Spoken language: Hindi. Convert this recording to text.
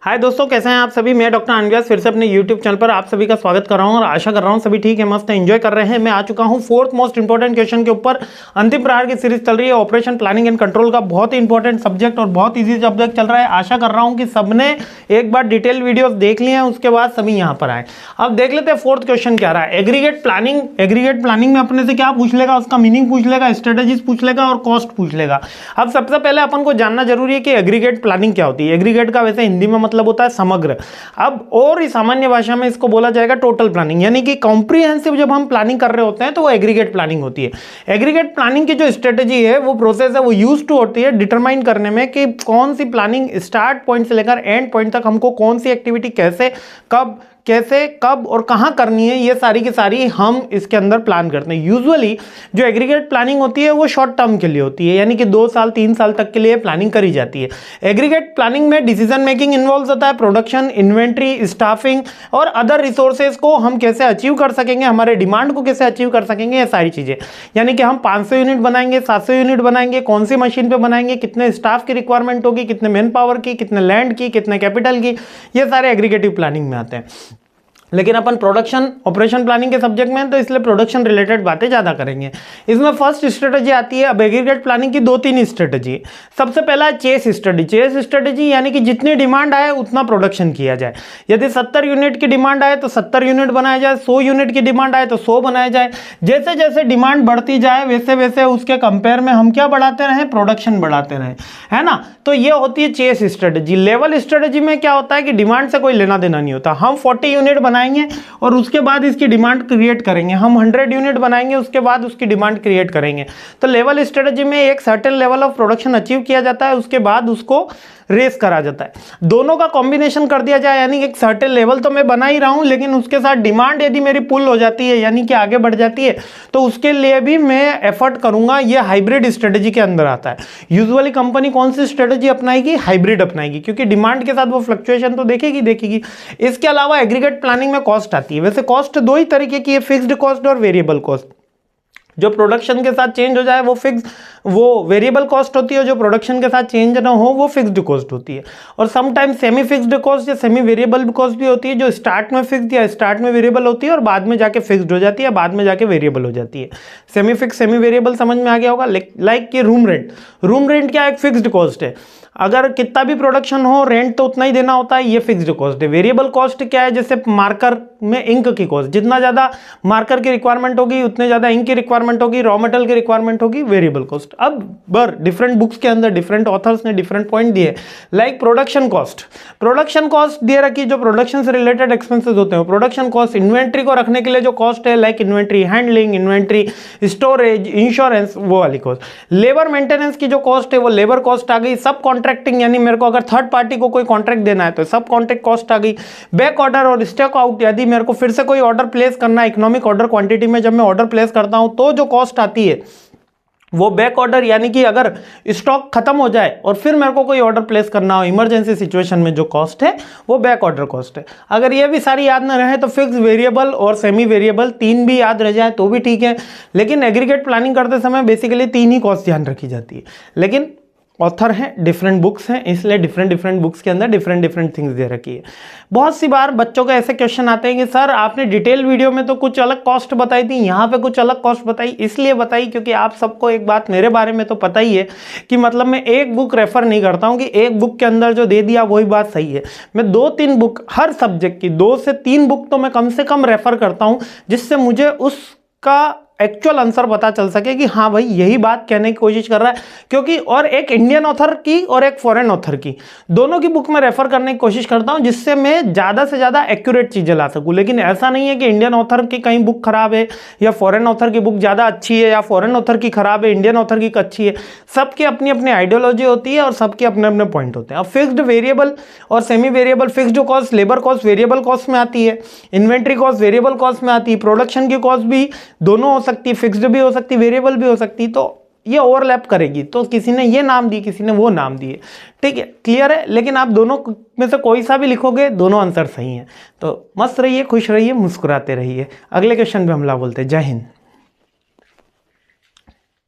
हाय दोस्तों, कैसे हैं आप सभी। मैं डॉक्टर अनव्यास फिर से अपने यूट्यूब चैनल पर आप सभी का स्वागत कर रहा हूं और आशा कर रहा हूं सभी ठीक है, मस्त है, एंजॉय कर रहे हैं। मैं आ चुका हूं फोर्थ मोस्ट इंपॉर्टेंट क्वेश्चन के ऊपर। अंतिम प्रहार की सीरीज चल रही है ऑपरेशन प्लानिंग एंड कंट्रोल का, बहुत ही इंपॉर्टेंट सब्जेक्ट और बहुत ईजी सब्जेक्ट चल रहा है। आशा कर रहा हूं कि सबने एक बार डिटेल वीडियोस देख लिए हैं, उसके बाद सभी यहां पर आए। अब देख लेते हैं फोर्थ क्वेश्चन क्या रहा है। एग्रीगेट प्लानिंग, एग्रीगेट प्लानिंग में अपने से क्या पूछ लेगा, उसका मीनिंग पूछ लेगा, स्ट्रेटेजीज पूछ लेगा और कॉस्ट पूछ लेगा। अब सबसे पहले अपन को जानना जरूरी है कि एग्रीगेट प्लानिंग क्या होती है। एग्रीगेट का वैसे हिंदी में मतलब होता है समग्र। अब और इस सामान्य भाषा में इसको बोला जाएगा टोटल प्लानिंग, यानी कि कॉम्प्रिहेंसिव जब हम प्लानिंग कर रहे होते हैं तो वो एग्रीगेट प्लानिंग होती है। एग्रीगेट प्लानिंग की जो स्ट्रेटेजी है, वो प्रोसेस है, वो यूज टू होती है डिटरमाइन करने में कि कौन सी प्लानिंग स्टार्ट पॉइंट से लेकर एंड पॉइंट तक हमको कौन सी एक्टिविटी कैसे, कब, कैसे, कब और कहां करनी है, ये सारी की सारी हम इसके अंदर प्लान करते हैं। यूजुअली जो एग्रीगेट प्लानिंग होती है वो शॉर्ट टर्म के लिए होती है, यानी कि 2 साल 3 साल तक के लिए प्लानिंग करी जाती है। एग्रीगेट प्लानिंग में डिसीजन मेकिंग इन्वॉल्व होता है, प्रोडक्शन, इन्वेंट्री, स्टाफिंग और अदर रिसोर्सेज को हम कैसे अचीव कर सकेंगे, हमारे डिमांड को कैसे अचीव कर सकेंगे, ये सारी चीजें। यानी कि हम 500 यूनिट बनाएंगे, 700 यूनिट बनाएंगे, कौन सी मशीन पे बनाएंगे, कितने स्टाफ की रिक्वायरमेंट होगी, कितने मैन पावर की, कितने लैंड की, कितने कैपिटल की, ये सारे एग्रीगेटिव प्लानिंग में आते हैं। लेकिन अपन प्रोडक्शन ऑपरेशन प्लानिंग के सब्जेक्ट में हैं, तो इसलिए प्रोडक्शन रिलेटेड बातें ज्यादा करेंगे। इसमें फर्स्ट स्ट्रेटजी आती है। अब एग्रीगेट प्लानिंग की 2-3 स्ट्रेटजी। सबसे पहला है चेस स्टडी। चेस स्ट्रेटजी यानी कि जितनी डिमांड आए उतना प्रोडक्शन किया जाए। यदि 70 यूनिट की डिमांड आए तो 70 यूनिट बनाया जाए, 100 यूनिट की डिमांड आए तो 100 बनाया जाए। जैसे जैसे डिमांड बढ़ती जाए वैसे वैसे उसके कंपेयर में हम क्या बढ़ाते रहें, प्रोडक्शन बढ़ाते रहें, है ना। तो ये होती है चेस स्ट्रेटजी। लेवल स्ट्रेटजी में क्या होता है कि डिमांड से कोई लेना देना नहीं होता। हम 40 यूनिट बनाएंगे और उसके बाद इसकी डिमांड क्रिएट करेंगे। हम 100 यूनिट बनाएंगे, उसके बाद उसकी डिमांड क्रिएट करेंगे। तो लेवल स्ट्रेटजी में एक certain level of production achieve किया जाता है, उसके बाद उसको रेस करा जाता है। दोनों का कॉम्बिनेशन कर दिया जाए, यानी एक सर्टेन लेवल तो मैं बना ही रहा हूं, लेकिन उसके साथ डिमांड यदि मेरी पुल हो जाती है, यानी कि आगे बढ़ जाती है, तो उसके लिए भी मैं एफर्ट करूंगा। ये हाइब्रिड स्ट्रेटजी के अंदर आता है। यूजुअली कंपनी कौन सी स्ट्रेटजी अपनाएगी, हाइब्रिड अपनाएगी, क्योंकि डिमांड के साथ वो फ्लक्चुएशन तो देखेगी। इसके अलावा एग्रीगेट प्लानिंग में कॉस्ट आती है। वैसे कॉस्ट 2 ही तरीके की है, फिक्स्ड कॉस्ट और वेरिएबल कॉस्ट। जो प्रोडक्शन के साथ चेंज हो जाए वो वेरिएबल कॉस्ट होती है, जो प्रोडक्शन के साथ चेंज ना हो वो फिक्स्ड कॉस्ट होती है। और समटाइम्स सेमी फिक्स्ड कॉस्ट या सेमी वेरिएबल कॉस्ट भी होती है, जो स्टार्ट में फिक्स्ड या स्टार्ट में वेरिएबल होती है और बाद में जाके फिक्स्ड हो जाती है, बाद में जाके वेरिएबल हो जाती है। सेमी फिक्स सेमी वेरिएबल समझ में आ गया होगा। लाइक कि रूम रेंट क्या एक फिक्स्ड कॉस्ट है। अगर कितना भी प्रोडक्शन हो, रेंट तो उतना ही देना होता है, ये फिक्स्ड कॉस्ट है। वेरिएबल कॉस्ट क्या है, जैसे मार्कर में इंक की कॉस्ट, जितना ज्यादा मार्कर की रिक्वायरमेंट होगी उतने ज्यादा इंक की रिक्वायरमेंट होगी, रॉ मटेरियल की रिक्वायरमेंट होगी, वेरिएबल कॉस्ट। अब डिफरेंट बुक्स के अंदर डिफरेंट ऑथर्स ने डिफरेंट पॉइंट दिए। लाइक प्रोडक्शन कॉस्ट दे रखी, जो प्रोडक्शन से रिलेटेड एक्सपेंसेस होते हैं। प्रोडक्शन कॉस्ट इन्वेंट्री को रखने के लिए जो कॉस्ट है, like inventory handling, inventory storage, insurance, वो वाली कॉस्ट। लेबर मेंटेनेंस की जो कॉस्ट है वो लेबर कॉस्ट आ गई। सब कॉन्ट्रैक्टिंग, यानी मेरे को अगर थर्ड पार्टी को कोई कॉन्ट्रैक्ट देना है तो सब कॉन्ट्रैक्ट कॉस्ट आ गई। बैक ऑर्डर और स्टॉक आउट, यदि मेरे को फिर से कोई ऑर्डर प्लेस करना है इकोनॉमिक ऑर्डर क्वांटिटी में, जब मैं ऑर्डर प्लेस करता हूं तो जो कॉस्ट आती है वो बैक ऑर्डर, यानी कि अगर स्टॉक खत्म हो जाए और फिर मेरे को कोई ऑर्डर प्लेस करना हो इमरजेंसी सिचुएशन में, जो कॉस्ट है वो बैक ऑर्डर कॉस्ट है। अगर ये भी सारी याद ना रहे तो फिक्स, वेरिएबल और सेमी वेरिएबल 3 भी याद रह जाए तो भी ठीक है। लेकिन एग्रीगेट प्लानिंग करते समय बेसिकली 3 ही कॉस्ट ध्यान रखी जाती है। लेकिन ऑथर हैं, डिफरेंट बुक्स हैं, इसलिए डिफरेंट बुक्स के अंदर डिफरेंट थिंग्स दे रखी है। बहुत सी बार बच्चों के ऐसे क्वेश्चन आते हैं कि सर आपने डिटेल वीडियो में तो कुछ अलग कॉस्ट बताई थी, यहाँ पे कुछ अलग कॉस्ट बताई। इसलिए बताई क्योंकि आप सबको एक बात मेरे बारे में तो पता ही है कि मतलब मैं एक बुक रेफर नहीं करता हूँ कि एक बुक के अंदर जो दे दिया वही बात सही है। मैं 2-3 बुक हर सब्जेक्ट की, 2 से 3 बुक तो मैं कम से कम रेफर करता हूँ, जिससे मुझे उसका एक्चुअल आंसर पता चल सके कि हाँ भाई यही बात कहने की कोशिश कर रहा है। क्योंकि और एक इंडियन ऑथर की और एक फॉरेन ऑथर की, दोनों की बुक में रेफर करने की कोशिश करता हूं, जिससे मैं ज्यादा से ज्यादा एक्यूरेट चीजें ला सकूं। लेकिन ऐसा नहीं है कि इंडियन ऑथर की कहीं बुक खराब है या फॉरेन ऑथर की बुक ज्यादा अच्छी है या फॉरेन ऑथर की खराब है, इंडियन ऑथर की अच्छी है। सबकी अपनी अपनी आइडियोलॉजी होती है और सबके अपने अपने पॉइंट होते हैं। अब फिक्स्ड, वेरिएबल और semi variable, fixed cost labour cost variable cost में आती है, इन्वेंट्री कॉस्ट वेरिएबल कॉस्ट में आती है, प्रोडक्शन की कॉस्ट भी दोनों हो सकती है, फिक्स्ड भी हो सकती, वेरिएबल भी हो सकती। तो ये ओवरलैप करेगी, तो किसी ने ये नाम दी, किसी ने वो नाम दिए, ठीक है, क्लियर है। लेकिन आप दोनों में से कोई सा भी लिखोगे, दोनों आंसर सही हैं। तो मस्त रहिए, खुश रहिए, मुस्कुराते रहिए। अगले क्वेश्चन पे हमला बोलते हैं। जय हिंद।